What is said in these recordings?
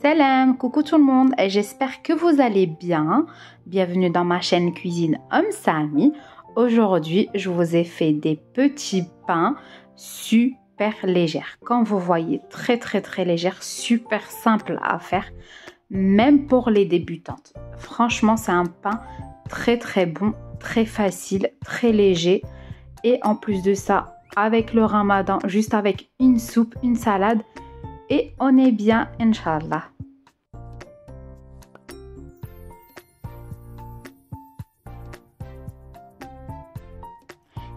Salam, coucou tout le monde, j'espère que vous allez bien. Bienvenue dans ma chaîne Cuisine Sami. Aujourd'hui, je vous ai fait des petits pains super légers. Comme vous voyez, très légers, super simple à faire, même pour les débutantes. Franchement, c'est un pain très bon, très facile, très léger. Et en plus de ça, avec le ramadan, juste avec une soupe, une salade, et on est bien, Inch'Allah.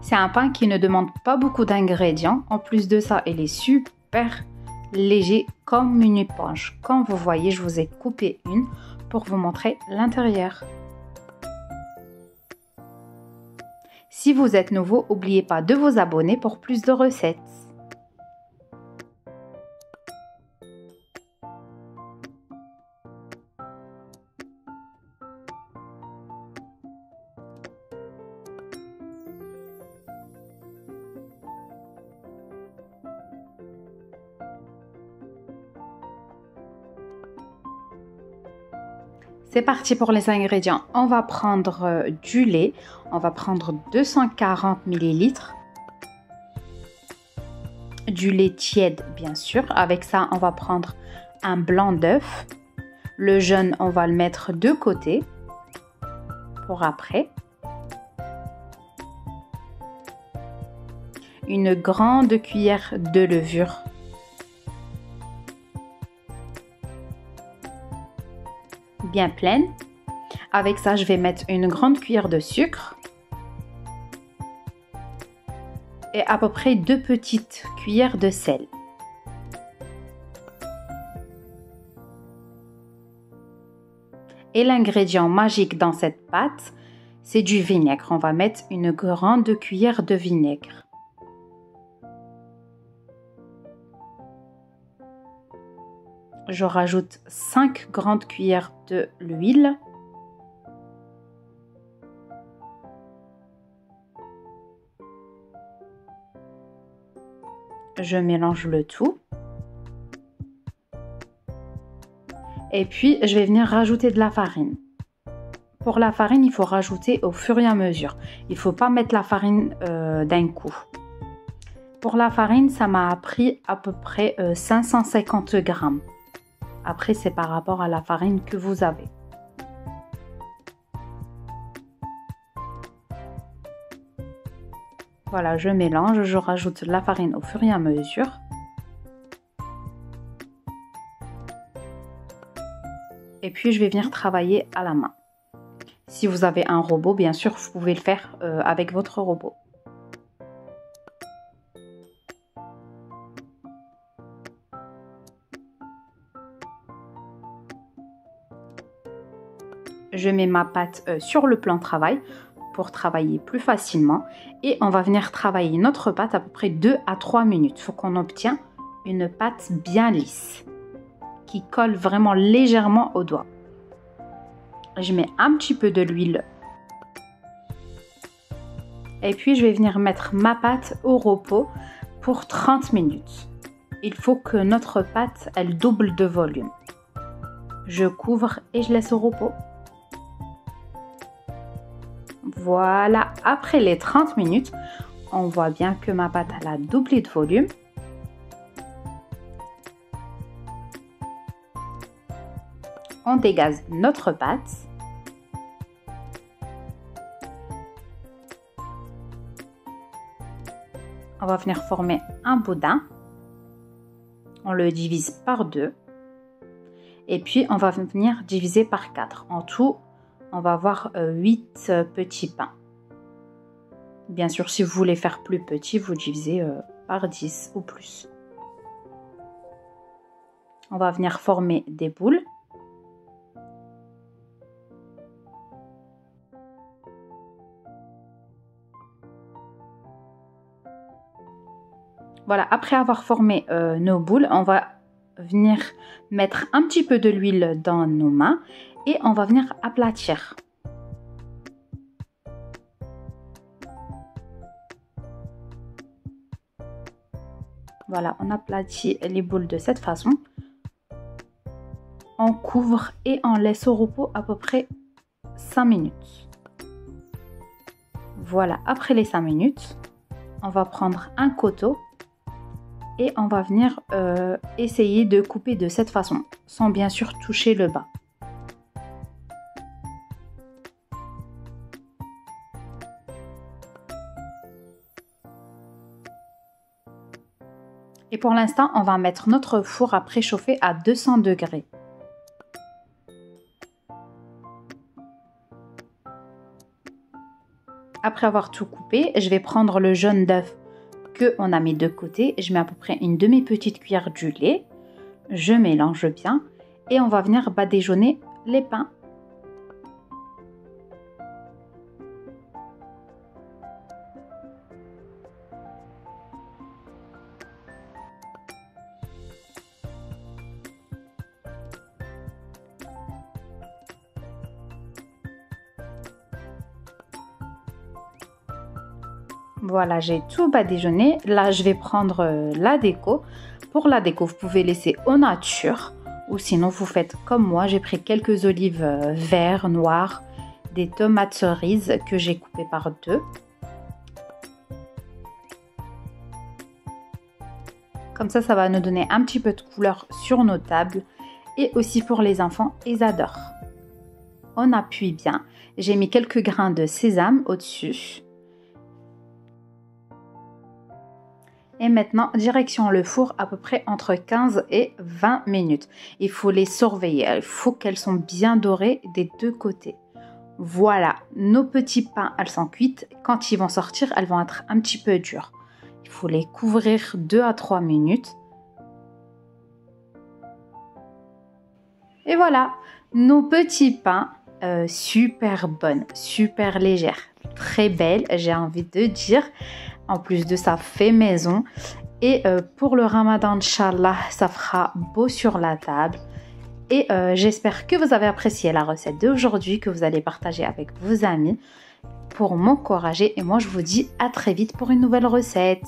C'est un pain qui ne demande pas beaucoup d'ingrédients. En plus de ça, il est super léger comme une éponge. Comme vous voyez, je vous ai coupé une pour vous montrer l'intérieur. Si vous êtes nouveau, n'oubliez pas de vous abonner pour plus de recettes. C'est parti pour les ingrédients. On va prendre du lait. On va prendre 240 ml. Du lait tiède, bien sûr. Avec ça, on va prendre un blanc d'œuf. Le jaune, on va le mettre de côté pour après. Une grande cuillère de levure. Bien pleine. Avec ça, je vais mettre une grande cuillère de sucre et à peu près 2 petites cuillères de sel. Et l'ingrédient magique dans cette pâte, c'est du vinaigre. On va mettre une grande cuillère de vinaigre. Je rajoute 5 grandes cuillères de l'huile. Je mélange le tout. Et puis, je vais venir rajouter de la farine. Pour la farine, il faut rajouter au fur et à mesure. Il ne faut pas mettre la farine d'un coup. Pour la farine, ça m'a pris à peu près 550 grammes. Après, c'est par rapport à la farine que vous avez. Voilà, je mélange, je rajoute la farine au fur et à mesure. Et puis, je vais venir travailler à la main. Si vous avez un robot, bien sûr, vous pouvez le faire avec votre robot. Je mets ma pâte sur le plan de travail pour travailler plus facilement. Et on va venir travailler notre pâte à peu près 2 à 3 minutes. Il faut qu'on obtienne une pâte bien lisse, qui colle vraiment légèrement au doigt. Je mets un petit peu de l'huile. Et puis je vais venir mettre ma pâte au repos pour 30 minutes. Il faut que notre pâte, elle double de volume. Je couvre et je laisse au repos. Voilà, après les 30 minutes, on voit bien que ma pâte elle a doublé de volume. On dégaze notre pâte. On va venir former un boudin. On le divise par 2. Et puis, on va venir diviser par 4. En tout, on va avoir 8 petits pains. Bien sûr, si vous voulez faire plus petit, vous divisez par 10 ou plus. On va venir former des boules. Voilà, après avoir formé nos boules, on va venir mettre un petit peu de l'huile dans nos mains et on va venir aplatir. Voilà, on aplatit les boules de cette façon. on couvre et on laisse au repos à peu près 5 minutes. Voilà, après les 5 minutes, on va prendre un couteau et on va venir essayer de couper de cette façon, sans bien sûr toucher le bas. Et pour l'instant, on va mettre notre four à préchauffer à 200 degrés. Après avoir tout coupé, je vais prendre le jaune d'œuf qu'on a mis de côté. Je mets à peu près une demi-petite cuillère du lait. Je mélange bien et on va venir badigeonner les pains. Voilà, j'ai tout badigeonné. Là, je vais prendre la déco. Pour la déco, vous pouvez laisser au nature ou sinon vous faites comme moi. J'ai pris quelques olives verts, noires, des tomates cerises que j'ai coupées par deux. Comme ça va nous donner un petit peu de couleur sur nos tables. Et aussi pour les enfants, ils adorent. On appuie bien. J'ai mis quelques grains de sésame au-dessus. Et maintenant, direction le four à peu près entre 15 et 20 minutes. Il faut les surveiller, il faut qu'elles sont bien dorées des deux côtés. Voilà, nos petits pains, elles sont cuites. Quand ils vont sortir, elles vont être un petit peu dures. Il faut les couvrir 2 à 3 minutes. Et voilà, nos petits pains, super bonnes, super légères, très belles, j'ai envie de dire. En plus de ça, fait maison. Et pour le ramadan, Inch'Allah, ça fera beau sur la table. Et j'espère que vous avez apprécié la recette d'aujourd'hui, que vous allez partager avec vos amis pour m'encourager. Et moi, je vous dis à très vite pour une nouvelle recette.